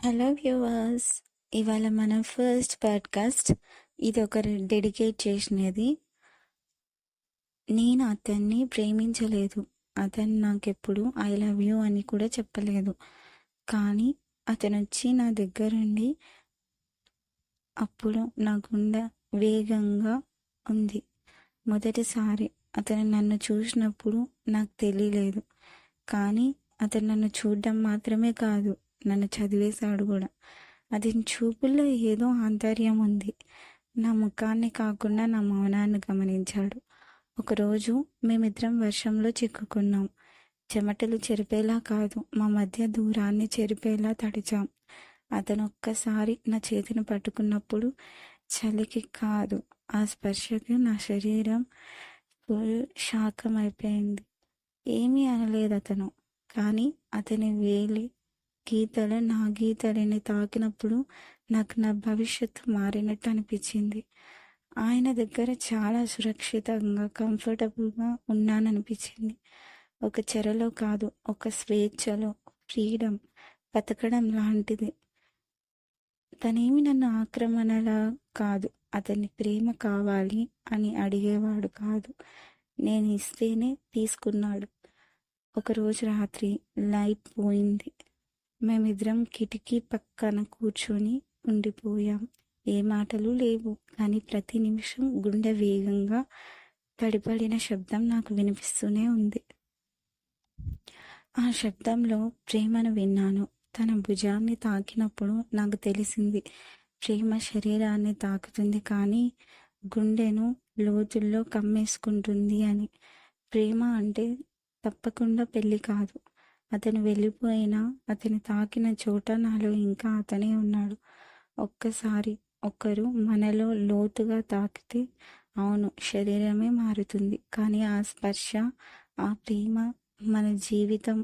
Hello viewers, ఇవాళ మన first podcast. ఇది ఒక డెడికేట్ చేసినది. నేను అతన్ని ప్రేమించలేదు. అతను నాకెప్పుడు ఐ లవ్ యూ అని కూడా చెప్పలేదు. కానీ అతను వచ్చి నా దగ్గరుండి అప్పుడు నా గుండె వేగంగా ఉంది. మొదటిసారి అతను నన్ను చూసినప్పుడు నాకు తెలియలేదు. కానీ అతను నన్ను చూడడం మాత్రమే కాదు, నన్ను చదివేశాడు కూడా. అతని చూపుల్లో ఏదో ఆంతర్యం ఉంది. నా ముఖాన్ని కాకుండా నా మౌనాన్ని గమనించాడు. ఒకరోజు మేమిద్దరం వర్షంలో చిక్కుకున్నాం. చెమటలు చెరిపేలా కాదు, మా మధ్య దూరాన్ని చెరిపేలా తడిచాం. అతను ఒక్కసారి నా చేతిని పట్టుకున్నప్పుడు చలికి కాదు, ఆ స్పర్శకి నా శరీరం ఫుల్ శాఖమైపోయింది. ఏమీ అనలేదు అతను. కానీ అతని వేలి గీతలు నా గీతలని తాకినప్పుడు నాకు నా భవిష్యత్తు మారినట్టు అనిపించింది. ఆయన దగ్గర చాలా సురక్షితంగా, కంఫర్టబుల్గా ఉన్నాననిపించింది. ఒక చెరలో కాదు, ఒక స్వేచ్ఛలో, ఫ్రీడమ్, బతకడం లాంటిది. తనేమి నన్ను ఆక్రమణలా కాదు, అతని ప్రేమ కావాలి అని అడిగేవాడు కాదు, నేను ఇస్తేనే తీసుకున్నాడు. ఒకరోజు రాత్రి లైట్ పోయింది. మేమిద్దరం కిటికీ పక్కన కూర్చొని ఉండిపోయాం. ఏ మాటలు లేవు, కానీ ప్రతి నిమిషం గుండె వేగంగా తడిపడిన శబ్దం నాకు వినిపిస్తూనే ఉంది. ఆ శబ్దంలో ప్రేమను విన్నాను. తన భుజాన్ని తాకినప్పుడు నాకు తెలిసింది, ప్రేమ శరీరాన్ని తాకుతుంది కానీ గుండెను లోతుల్లో కమ్మేసుకుంటుంది అని. ప్రేమ అంటే తప్పకుండా పెళ్ళి కాదు. అతను వెళ్ళిపోయినా అతని తాకిన చోట నాలో ఇంకా అతనే ఉన్నాడు. ఒక్కసారి ఒకరు మనలో లోతుగా తాకితే అవును, శరీరమే మారుతుంది, కానీ ఆ స్పర్శ, ఆ ప్రేమ మన జీవితం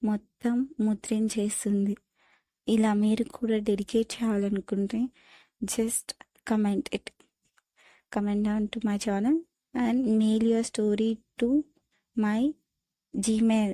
మొత్తం ముద్రించేస్తుంది. ఇలా మీరు కూడా డెడికేట్ చేయాలనుకుంటే just comment down to my channel and mail your story to my Gmail.